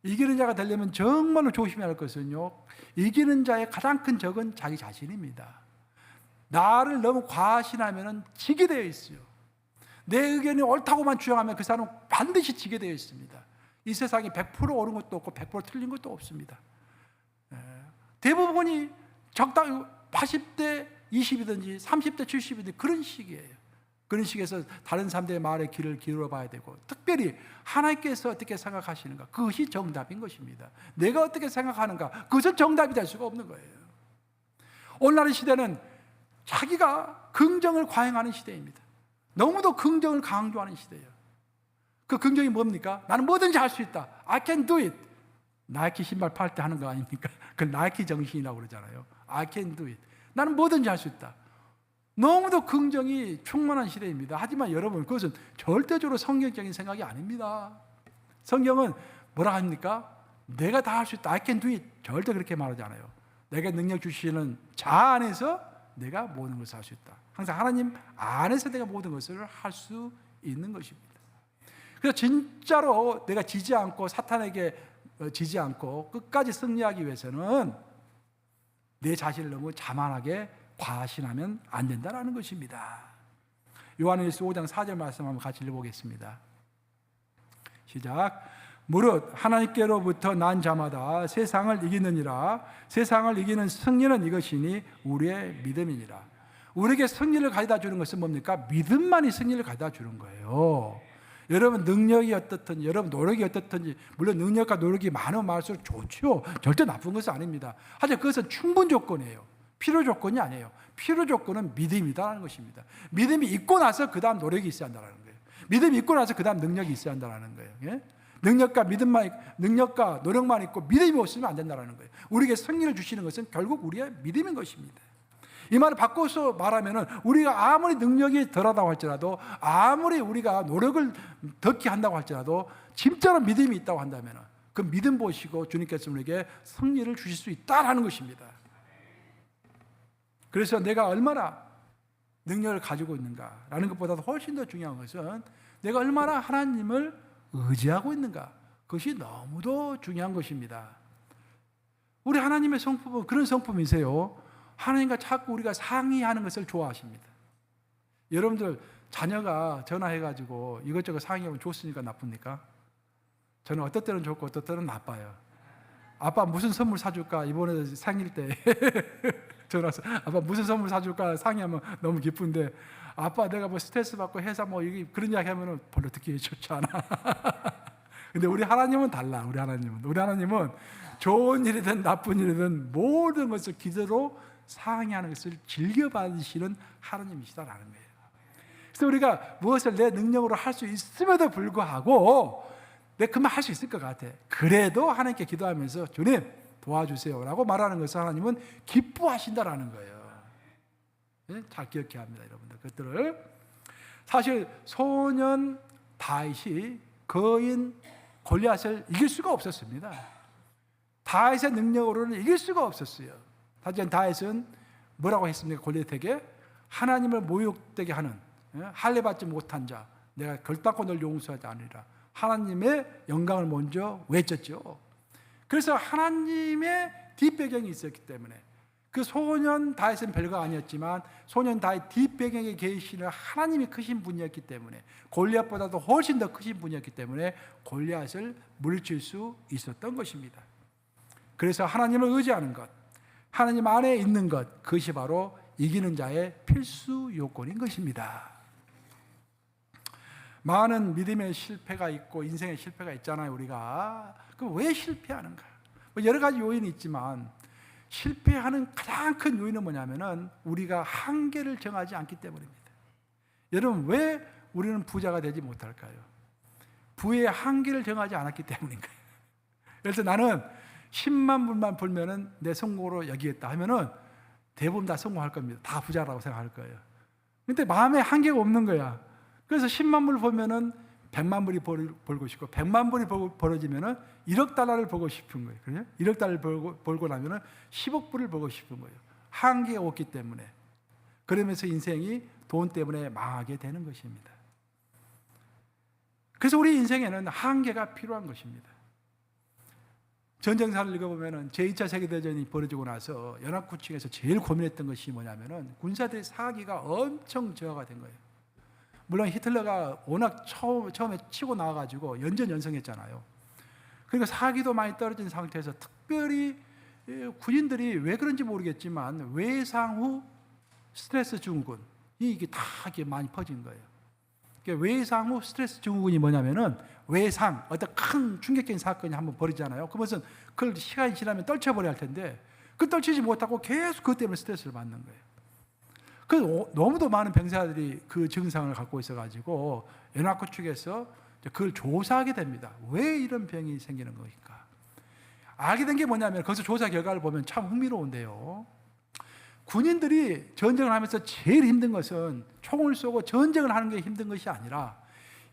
Speaker 1: 이기는 자가 되려면 정말로 조심해야 할 것은요, 이기는 자의 가장 큰 적은 자기 자신입니다. 나를 너무 과신하면 지게 되어 있어요. 내 의견이 옳다고만 주장하면 그 사람은 반드시 지게 되어 있습니다. 이 세상에 100% 옳은 것도 없고 100% 틀린 것도 없습니다. 대부분이 적당히 80대 20이든지 30대 70이든지 그런 시기예요. 그런 시기에서 다른 사람들의 말에 귀를 기울여 봐야 되고, 특별히 하나님께서 어떻게 생각하시는가, 그것이 정답인 것입니다. 내가 어떻게 생각하는가, 그것은 정답이 될 수가 없는 거예요. 오늘날의 시대는 자기가 긍정을 과잉하는 시대입니다. 너무도 긍정을 강조하는 시대예요. 그 긍정이 뭡니까? 나는 뭐든지 할 수 있다. I can do it. 나이키 신발 팔 때 하는 거 아닙니까? 그 나이키 정신이라고 그러잖아요. I can do it. 나는 뭐든지 할 수 있다. 너무도 긍정이 충만한 시대입니다. 하지만 여러분, 그것은 절대적으로 성경적인 생각이 아닙니다. 성경은 뭐라 합니까? 내가 다 할 수 있다. I can do it. 절대 그렇게 말하지 않아요. 내가 능력 주시는 자 안에서 내가 모든 것을 할 수 있다. 항상 하나님 안에서 내가 모든 것을 할 수 있는 것입니다. 그래서 진짜로 내가 지지 않고 사탄에게 지지 않고 끝까지 승리하기 위해서는 내 자신을 너무 자만하게 과신하면 안 된다는 것입니다. 요한일서 5장 4절 말씀 한번 같이 읽어보겠습니다. 시작. 무릇 하나님께로부터 난 자마다 세상을 이기느니라. 세상을 이기는 승리는 이것이니 우리의 믿음이니라. 우리에게 승리를 가져다 주는 것은 뭡니까? 믿음만이 승리를 가져다 주는 거예요. 여러분 능력이 어떻든지, 여러분 노력이 어떻든지, 물론 능력과 노력이 많으면 많을수록 좋죠. 절대 나쁜 것은 아닙니다. 하지만 그것은 충분 조건이에요. 필요 조건이 아니에요. 필요 조건은 믿음이다라는 것입니다. 믿음이 있고 나서 그 다음 노력이 있어야 한다는 거예요. 믿음이 있고 나서 그 다음 능력이 있어야 한다는 거예요. 예? 능력과 노력만 있고 믿음이 없으면 안 된다는 거예요. 우리에게 승리를 주시는 것은 결국 우리의 믿음인 것입니다. 이 말을 바꿔서 말하면은 우리가 아무리 능력이 덜하다고 할지라도, 아무리 우리가 노력을 덜게 한다고 할지라도, 진짜로 믿음이 있다고 한다면은 그 믿음 보시고 주님께서 우리에게 승리를 주실 수 있다라는 것입니다. 그래서 내가 얼마나 능력을 가지고 있는가라는 것보다도 훨씬 더 중요한 것은 내가 얼마나 하나님을 의지하고 있는가, 그것이 너무도 중요한 것입니다. 우리 하나님의 성품은 그런 성품이세요. 하나님과 자꾸 우리가 상의하는 것을 좋아하십니다. 여러분들 자녀가 전화해가지고 이것저것 상의하면 좋습니까? 나쁩니까? 저는 어떨 때는 좋고 어떨 때는 나빠요. 아빠 무슨 선물 사줄까? 이번에 생일 때 전화해서 아빠 무슨 선물 사줄까? 상의하면 너무 기쁜데, 아빠 내가 뭐 스트레스 받고 회사 뭐 그런 이야기 하면은 별로 듣기 좋지 않아. 근데 우리 하나님은 달라. 우리 하나님은 좋은 일이든 나쁜 일이든 모든 것을 기도로 상의하는 것을 즐겨받으시는 하나님이시다라는 거예요. 그래서 우리가 무엇을 내 능력으로 할 수 있음에도 불구하고 내가 그만 할 수 있을 것 같아. 그래도 하나님께 기도하면서 주님 도와주세요 라고 말하는 것을 하나님은 기뻐하신다라는 거예요. 네? 잘 기억해야 합니다, 여러분들. 그것들을. 사실 소년 다윗이 거인 골리앗을 이길 수가 없었습니다. 다윗의 능력으로는 이길 수가 없었어요. 하지만 다윗은 뭐라고 했습니까? 골리앗에게 하나님을 모욕되게 하는, 할례받지 못한 자, 내가 결단코 널 용서하지 않으리라. 하나님의 영광을 먼저 외쳤죠. 그래서 하나님의 뒷배경이 있었기 때문에, 그 소년 다윗은 별거 아니었지만 소년 다윗 뒷배경에 계시는 하나님이 크신 분이었기 때문에, 골리앗보다도 훨씬 더 크신 분이었기 때문에 골리앗을 물리칠 수 있었던 것입니다. 그래서 하나님을 의지하는 것, 하나님 안에 있는 것, 그것이 바로 이기는 자의 필수 요건인 것입니다. 많은 믿음의 실패가 있고 인생의 실패가 있잖아요, 우리가. 그럼 왜 실패하는가? 뭐 여러 가지 요인이 있지만 실패하는 가장 큰 요인은 뭐냐면은 우리가 한계를 정하지 않기 때문입니다. 여러분, 왜 우리는 부자가 되지 못할까요? 부의 한계를 정하지 않았기 때문인가요? 예를 들어 나는 10만 불만 벌면은 내 성공으로 여기겠다 하면은 대부분 다 성공할 겁니다. 다 부자라고 생각할 거예요. 근데 마음에 한계가 없는 거야. 그래서 10만 불 벌면은 100만 불이 벌고 싶고, 100만 불이 벌어지면은 1억 달러를 벌고 싶은 거예요. 그죠? 1억 달러를 벌고 나면은 10억 불을 벌고 싶은 거예요. 한계가 없기 때문에. 그러면서 인생이 돈 때문에 망하게 되는 것입니다. 그래서 우리 인생에는 한계가 필요한 것입니다. 전쟁사를 읽어보면은 제2차 세계대전이 벌어지고 나서 연합군층에서 제일 고민했던 것이 뭐냐면은 군사들의 사기가 엄청 저하가 된 거예요. 물론 히틀러가 워낙 처음에 치고 나와가지고 연전연승했잖아요. 그러니까 사기도 많이 떨어진 상태에서 특별히 군인들이 왜 그런지 모르겠지만 외상 후 스트레스 증후군, 이게 다 이렇게 많이 퍼진 거예요. 그러니까 외상 후 스트레스 증후군이 뭐냐면은 외상, 어떤 큰 충격적인 사건이 한번 벌어지잖아요. 그것은 그걸 시간이 지나면 떨쳐버려야 할 텐데 그 떨치지 못하고 계속 그것 때문에 스트레스를 받는 거예요. 너무도 많은 병사들이 그 증상을 갖고 있어가지고 연합국 측에서 그걸 조사하게 됩니다. 왜 이런 병이 생기는 것일까? 알게 된 게 뭐냐면 거기서 조사 결과를 보면 참 흥미로운데요. 군인들이 전쟁을 하면서 제일 힘든 것은 총을 쏘고 전쟁을 하는 게 힘든 것이 아니라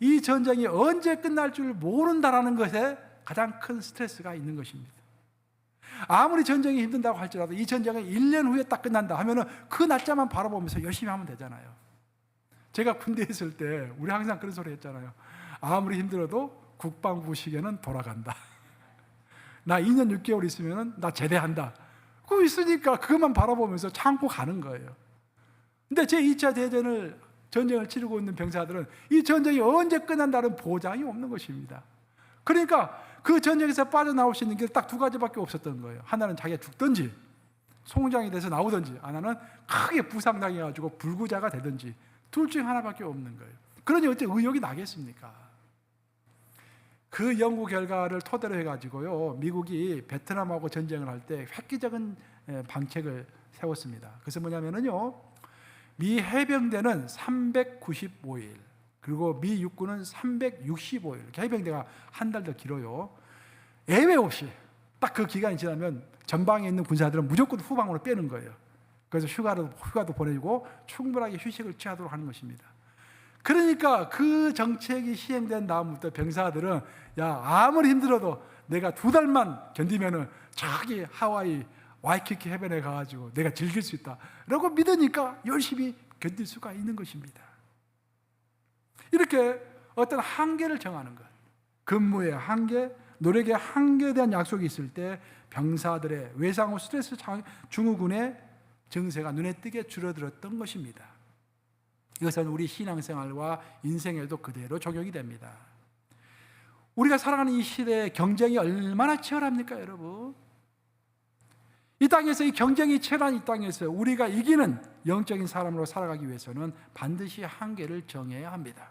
Speaker 1: 이 전쟁이 언제 끝날 줄 모른다라는 것에 가장 큰 스트레스가 있는 것입니다. 아무리 전쟁이 힘든다고 할지라도 이 전쟁은 1년 후에 딱 끝난다 하면은 그 날짜만 바라보면서 열심히 하면 되잖아요. 제가 군대에 있을 때 우리 항상 그런 소리 했잖아요. 아무리 힘들어도 국방부 시계는 돌아간다. 나 2년 6개월 있으면은 나 제대한다. 그거 있으니까 그것만 바라보면서 참고 가는 거예요. 근데 제2차 전쟁을 치르고 있는 병사들은 이 전쟁이 언제 끝난다는 보장이 없는 것입니다. 그러니까 그 전쟁에서 빠져나올 수 있는 게 딱 두 가지밖에 없었던 거예요. 하나는 자기가 죽든지 송장이 돼서 나오든지, 하나는 크게 부상당해가지고 불구자가 되든지, 둘 중 하나밖에 없는 거예요. 그러니 어째 의욕이 나겠습니까? 그 연구 결과를 토대로 해가지고요, 미국이 베트남하고 전쟁을 할 때 획기적인 방책을 세웠습니다. 그래서 뭐냐면요, 미 해병대는 395일, 그리고 미 육군은 365일, 해병대가 한 달 더 길어요. 예외 없이 딱 그 기간이 지나면 전방에 있는 군사들은 무조건 후방으로 빼는 거예요. 그래서 휴가도 보내고 충분하게 휴식을 취하도록 하는 것입니다. 그러니까 그 정책이 시행된 다음부터 병사들은 야, 아무리 힘들어도 내가 2달만 견디면은 저기 하와이 와이키키 해변에 가가지고 내가 즐길 수 있다 라고 믿으니까 열심히 견딜 수가 있는 것입니다. 이렇게 어떤 한계를 정하는 것, 근무의 한계, 노력의 한계에 대한 약속이 있을 때 병사들의 외상 후 스트레스 증후군의 증세가 눈에 띄게 줄어들었던 것입니다. 이것은 우리 신앙생활과 인생에도 그대로 적용이 됩니다. 우리가 살아가는 이 시대의 경쟁이 얼마나 치열합니까, 여러분? 이 땅에서, 이 경쟁이 치열한 이 땅에서 우리가 이기는 영적인 사람으로 살아가기 위해서는 반드시 한계를 정해야 합니다.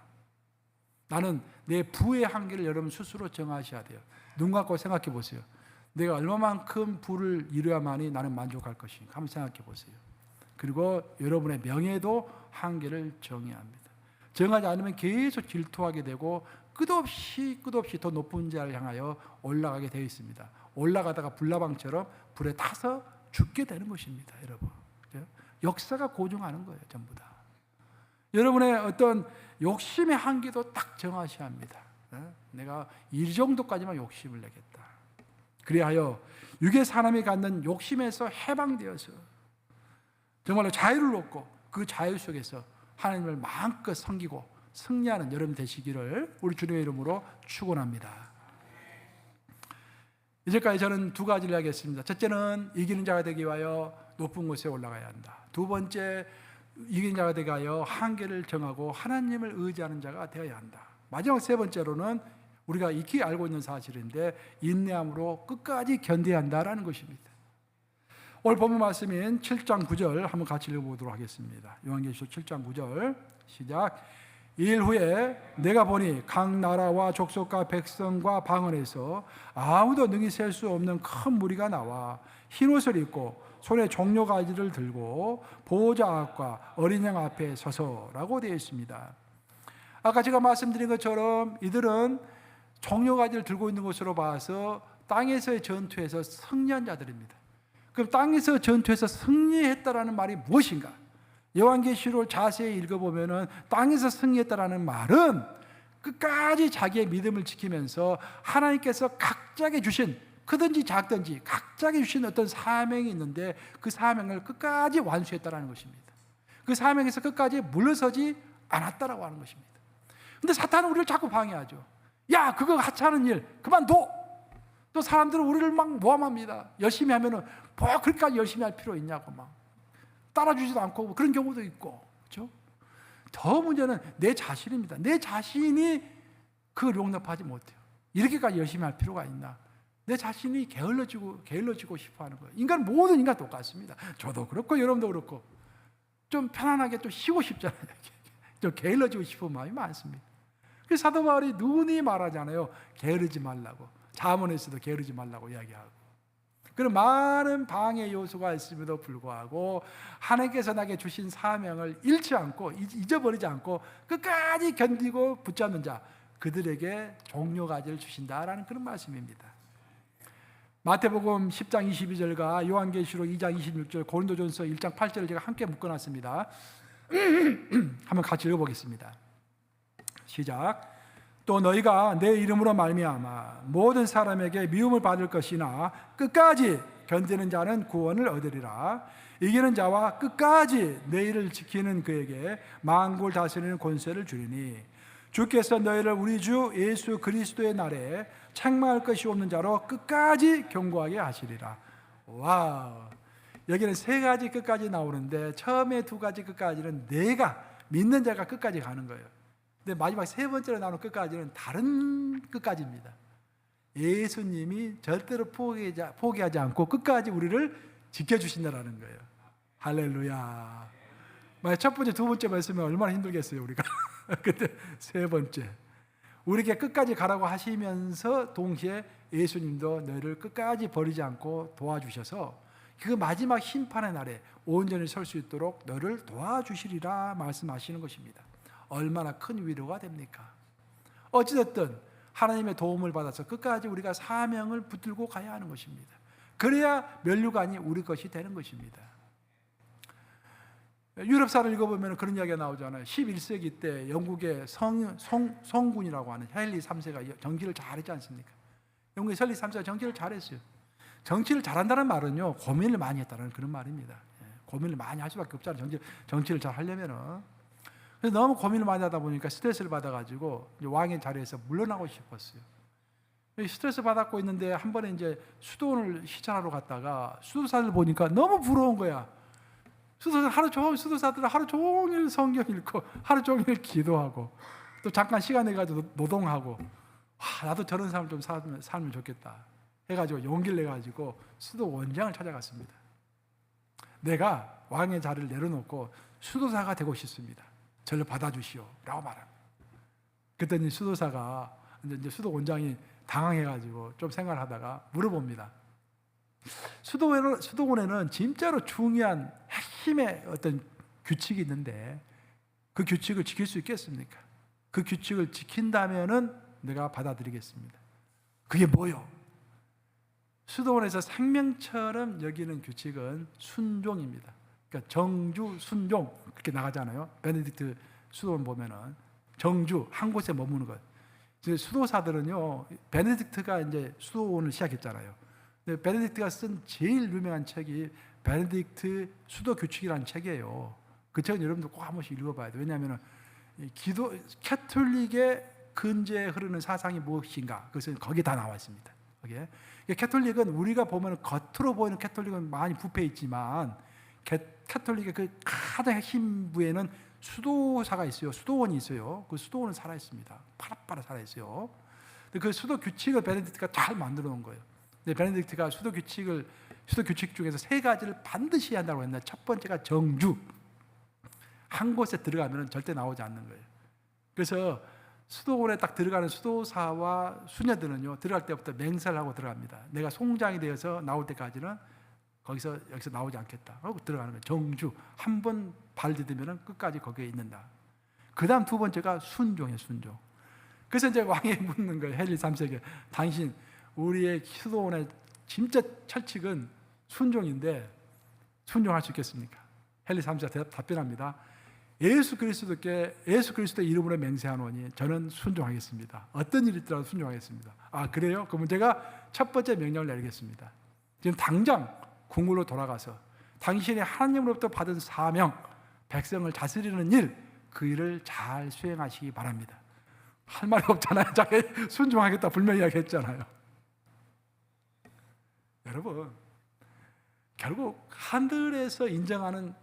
Speaker 1: 나는 내 부의 한계를 여러분 스스로 정하셔야 돼요. 눈 감고 생각해 보세요. 내가 얼마만큼 부를 이루어야만이 나는 만족할 것인가 한번 생각해 보세요. 그리고 여러분의 명예도 한계를 정해야 합니다. 정하지 않으면 계속 질투하게 되고 끝없이 더 높은 자를 향하여 올라가게 되어 있습니다. 올라가다가 불나방처럼 불에 타서 죽게 되는 것입니다, 여러분. 역사가 고증하는 거예요, 전부 다. 여러분의 어떤 욕심의 한계도 딱 정하셔야 합니다. 내가 이 정도까지만 욕심을 내겠다. 그리하여 육의 사람이 갖는 욕심에서 해방되어서 정말로 자유를 얻고 그 자유 속에서 하나님을 마음껏 섬기고 승리하는 여러분 되시기를 우리 주님의 이름으로 축원합니다. 이제까지 저는 두 가지를 하겠습니다. 첫째는 이기는 자가 되기 위하여 높은 곳에 올라가야 한다. 두 번째, 이기는 자가 되기 위하여 한계를 정하고 하나님을 의지하는 자가 되어야 한다. 마지막 세 번째로는 우리가 익히 알고 있는 사실인데 인내함으로 끝까지 견뎌야 한다라는 것입니다. 오늘 본문 말씀인 7장 9절 한번 같이 읽어보도록 하겠습니다. 요한계시록 7장 9절 시작. 일 후에 내가 보니 각 나라와 족속과 백성과 방언에서 아무도 능히 셀 수 없는 큰 무리가 나와 흰옷을 입고 손에 종려가지를 들고 보호자 앞과 어린 양 앞에 서서라고 되어 있습니다. 아까 제가 말씀드린 것처럼 이들은 종려가지를 들고 있는 것으로 봐서 땅에서의 전투에서 승리한 자들입니다. 그럼 땅에서 전투에서 승리했다라는 말이 무엇인가? 요한계시록을 자세히 읽어보면 땅에서 승리했다라는 말은 끝까지 자기의 믿음을 지키면서 하나님께서 각자에게 주신, 크든지 작든지 각자에게 주신 어떤 사명이 있는데 그 사명을 끝까지 완수했다라는 것입니다. 그 사명에서 끝까지 물러서지 않았다라고 하는 것입니다. 근데 사탄은 우리를 자꾸 방해하죠. 야, 그거 하찮은 일 그만둬. 또 사람들은 우리를 막 모함합니다. 열심히 하면은 뭐 그렇게까지 열심히 할 필요 있냐고 막 따라주지도 않고 그런 경우도 있고, 그렇죠? 더 문제는 내 자신입니다. 내 자신이 그걸 용납하지 못해요. 이렇게까지 열심히 할 필요가 있나? 내 자신이 게을러지고 싶어하는 거예요. 모든 인간 똑같습니다. 저도 그렇고 여러분도 그렇고 좀 편안하게 좀 쉬고 싶잖아요. 좀 게을러지고 싶은 마음이 많습니다. 그래서 사도 바울이 누누이 말하잖아요. 게으르지 말라고. 자문에서도 게으르지 말라고 이야기하고. 그런 많은 방해 요소가 있음에도 불구하고 하나님께서 나에게 주신 사명을 잃지 않고 잊어버리지 않고 끝까지 견디고 붙잡는 자, 그들에게 종려가지를 주신다라는 그런 말씀입니다. 마태복음 10장 22절과 요한계시록 2장 26절, 고린도전서 1장 8절을 제가 함께 묶어놨습니다. 한번 같이 읽어보겠습니다. 시작. 또 너희가 내 이름으로 말미암아 모든 사람에게 미움을 받을 것이나 끝까지 견디는 자는 구원을 얻으리라. 이기는 자와 끝까지 내 일을 지키는 그에게 만국을 다스리는 권세를 주리니 주께서 너희를 우리 주 예수 그리스도의 날에 책망할 것이 없는 자로 끝까지 경고하게 하시리라. 와우. 여기는 세 가지 끝까지 나오는데 처음에 두 가지 끝까지는 내가 믿는 자가 끝까지 가는 거예요. 근데 마지막 세 번째로 나오는 끝까지는 다른 끝까지입니다. 예수님이 절대로 포기하지 않고 끝까지 우리를 지켜주신다라는 거예요. 할렐루야. 첫 번째, 두 번째 말씀은 얼마나 힘들겠어요, 우리가. 근데 세 번째, 우리에게 끝까지 가라고 하시면서 동시에 예수님도 너희를 끝까지 버리지 않고 도와주셔서 그 마지막 심판의 날에 온전히 설 수 있도록 너를 도와주시리라 말씀하시는 것입니다. 얼마나 큰 위로가 됩니까? 어찌됐든 하나님의 도움을 받아서 끝까지 우리가 사명을 붙들고 가야 하는 것입니다. 그래야 면류관이 우리 것이 되는 것입니다. 유럽사를 읽어보면 그런 이야기가 나오잖아요. 11세기 때 영국의 성군이라고 하는 헨리 3세가 정치를 잘했지 않습니까? 영국의 헨리 3세가 정치를 잘했어요. 정치를 잘한다는 말은요, 고민을 많이 했다는 그런 말입니다. 고민을 많이 할 수밖에 없잖아요. 정치를 잘 하려면은. 그래서 너무 고민을 많이 하다 보니까 스트레스를 받아가지고 왕의 자리에서 물러나고 싶었어요. 스트레스 받았고 있는데 한 번에 이제 수도원을 시찰하러 갔다가 수도사를 보니까 너무 부러운 거야. 수도사들은 하루 종일 성경 읽고 하루 종일 기도하고 또 잠깐 시간 내가지고 노동하고, 나도 저런 삶을 좀 살면 좋겠다 해가지고 용기를 내가지고 수도 원장을 찾아갔습니다. 내가 왕의 자리를 내려놓고 수도사가 되고 싶습니다. 저를 받아주시오 라고 말합니다. 그랬더니 수도사가 이제 수도 원장이 당황해가지고 좀 생각을 하다가 물어봅니다. 수도원에는 진짜로 중요한 핵심의 어떤 규칙이 있는데 그 규칙을 지킬 수 있겠습니까? 그 규칙을 지킨다면은 내가 받아들이겠습니다. 그게 뭐요? 수도원에서 생명처럼 여기는 규칙은 순종입니다. 그러니까 정주, 순종 그렇게 나가잖아요. 베네딕트 수도원 보면은 정주, 한 곳에 머무는 것. 수도사들은요, 베네딕트가 이제 수도원을 시작했잖아요. 근데 베네딕트가 쓴 제일 유명한 책이 베네딕트 수도 규칙이라는 책이에요. 그 책은 여러분들 꼭 한 번씩 읽어봐야 돼요. 왜냐하면 캐톨릭의 근저에 흐르는 사상이 무엇인가, 그것은 거기에 다 나와 있습니다. 거기에. 캐톨릭은 우리가 보면 겉으로 보이는 캐톨릭은 많이 부패해 있지만 캐톨릭의 그 가장 핵심부에는 수도사가 있어요. 수도원이 있어요. 그 수도원은 살아 있습니다. 파랗파라 살아 있어요. 그 수도 규칙을 베네딕트가 잘 만들어 놓은 거예요. 근데 베네딕트가 수도 규칙 중에서 세 가지를 반드시 한다고 했는데 첫 번째가 정주. 한 곳에 들어가면 절대 나오지 않는 거예요. 그래서 수도원에 딱 들어가는 수도사와 수녀들은요, 들어갈 때부터 맹세를 하고 들어갑니다. 내가 송장이 되어서 나올 때까지는 여기서 나오지 않겠다 하고 들어가는 거예요. 정주. 한 번 발 디디면 끝까지 거기에 있는다. 그 다음 두 번째가 순종이에요. 순종. 그래서 이제 왕이 묻는 거예요. 헨리 3세에게. 당신 우리의 수도원의 진짜 철칙은 순종인데 순종할 수 있겠습니까? 헨리 3세가 답변합니다. 예수 그리스도의 이름으로 맹세하노니 저는 순종하겠습니다. 어떤 일이 있더라도 순종하겠습니다. 아, 그래요? 그러면 제가 첫 번째 명령을 내리겠습니다. 지금 당장 궁으로 돌아가서 당신이 하나님으로부터 받은 사명, 백성을 다스리는 일, 그 일을 잘 수행하시기 바랍니다. 할 말이 없잖아요. 자기 순종하겠다 분명히 이야기했잖아요. 여러분, 결국 하늘에서 인정하는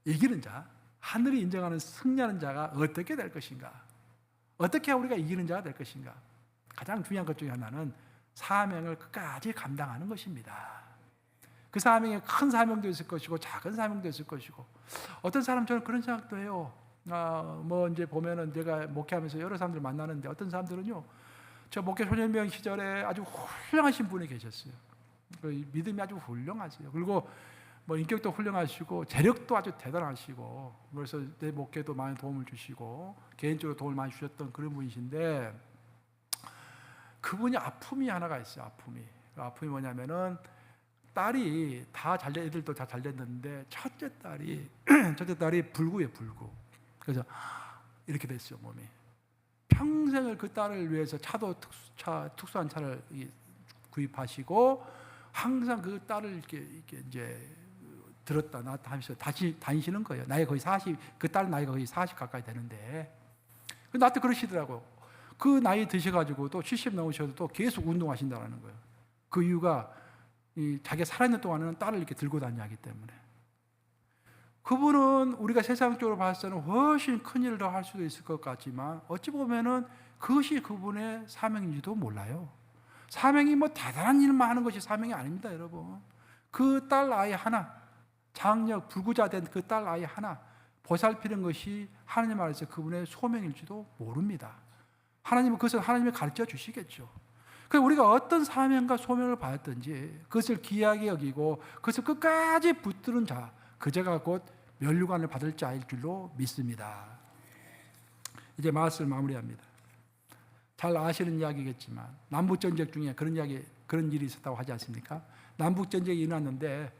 Speaker 1: 이기는 자, 하늘이 인정하는 승리하는 자가 어떻게 될 것인가? 어떻게 우리가 이기는 자가 될 것인가? 가장 중요한 것 중에 하나는 사명을 끝까지 감당하는 것입니다. 그 사명에 큰 사명도 있을 것이고 작은 사명도 있을 것이고, 어떤 사람 저는 그런 생각도 해요. 이제 보면은 제가 목회하면서 여러 사람들 만나는데 어떤 사람들은요, 저 목회 소년병 시절에 아주 훌륭하신 분이 계셨어요. 그 믿음이 아주 훌륭하세요. 그리고 뭐 인격도 훌륭하시고 재력도 아주 대단하시고, 그래서 내 목회도 많이 도움을 주시고 개인적으로 도움을 많이 주셨던 그런 분이신데, 그분이 아픔이 하나가 있어요. 아픔이 뭐냐면은 딸이 다 잘된, 애들도 다 잘됐는데 첫째 딸이 불구예요. 그래서 이렇게 됐어요, 몸이. 평생을 그 딸을 위해서 특수한 차를 구입하시고 항상 그 딸을 이렇게 이제 들었다 놨다 하면서 다시 다니시는 거예요. 그 딸 나이가 거의 40 가까이 되는데, 나한테 그러시더라고. 그 나이 드셔가지고 또 70 넘으셔도 또 계속 운동하신다는 거예요. 그 이유가 자기가 살아있는 동안은 딸을 이렇게 들고 다녀야 하기 때문에. 그분은 우리가 세상적으로 봤을 때는 훨씬 큰 일을 더 할 수도 있을 것 같지만, 어찌 보면은 그것이 그분의 사명인지도 몰라요. 사명이 뭐 대단한 일만 하는 것이 사명이 아닙니다, 여러분. 그 딸 아이 하나, 장력 불구자 된 그 딸 아이 하나 보살피는 것이 하나님 안에서 그분의 소명일지도 모릅니다. 하나님은 그것을 하나님이 가르쳐 주시겠죠. 그래서 우리가 어떤 사명과 소명을 받았든지 그것을 귀하게 여기고 그것을 끝까지 붙드는 자, 그 자가 곧 면류관을 받을 자일 줄로 믿습니다. 이제 말씀을 마무리합니다. 잘 아시는 이야기겠지만 남북전쟁 중에 그런 일이 있었다고 하지 않습니까? 남북전쟁이 일어났는데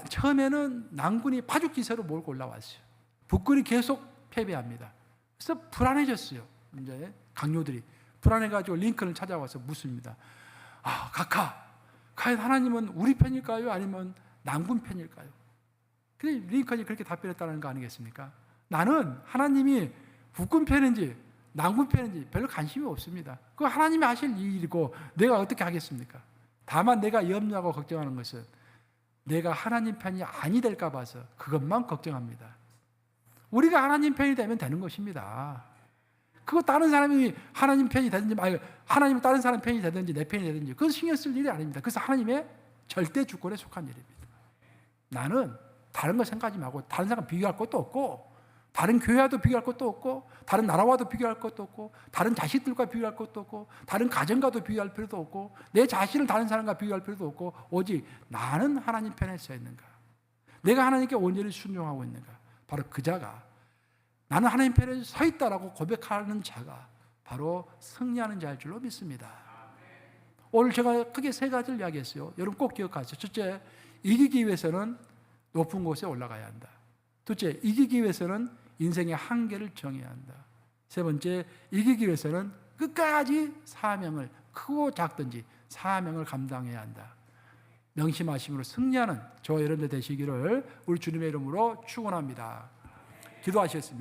Speaker 1: 처음에는 남군이 파죽지세로 몰고 올라왔어요. 북군이 계속 패배합니다. 그래서 불안해졌어요. 이제 강요들이 불안해가지고 링컨을 찾아와서 묻습니다. 각하, 과연 하나님은 우리 편일까요? 아니면 남군 편일까요? 근데 링컨이 그렇게 답변했다는 거 아니겠습니까? 나는 하나님이 북군 편인지 남군 편인지 별로 관심이 없습니다. 그거 하나님이 하실 일이고 내가 어떻게 하겠습니까? 다만 내가 염려하고 걱정하는 것은 내가 하나님 편이 아니 될까 봐서 그것만 걱정합니다. 우리가 하나님 편이 되면 되는 것입니다. 그거 다른 사람이 하나님 편이 되든지, 하나님이 다른 사람 편이 되든지 내 편이 되든지 그건 신경 쓸 일이 아닙니다. 그래서 하나님의 절대 주권에 속한 일입니다. 나는 다른 거 생각하지 말고 다른 사람 비교할 것도 없고, 다른 교회와도 비교할 것도 없고, 다른 나라와도 비교할 것도 없고, 다른 자식들과 비교할 것도 없고, 다른 가정과도 비교할 필요도 없고, 내 자신을 다른 사람과 비교할 필요도 없고, 오직 나는 하나님 편에 서 있는가, 내가 하나님께 온전히 순종하고 있는가, 바로 그 자가, 나는 하나님 편에 서 있다라고 고백하는 자가 바로 승리하는 자일 줄로 믿습니다. 오늘 제가 크게 3가지를 이야기했어요. 여러분 꼭 기억하세요. 첫째, 이기기 위해서는 높은 곳에 올라가야 한다. 둘째, 이기기 위해서는 인생의 한계를 정해야 한다. 세 번째, 이기기 위해서는 끝까지 사명을, 크고 작든지 사명을 감당해야 한다. 명심하심으로 승리하는 저와 여러분들 되시기를 우리 주님의 이름으로 축원합니다. 기도하시겠습니다.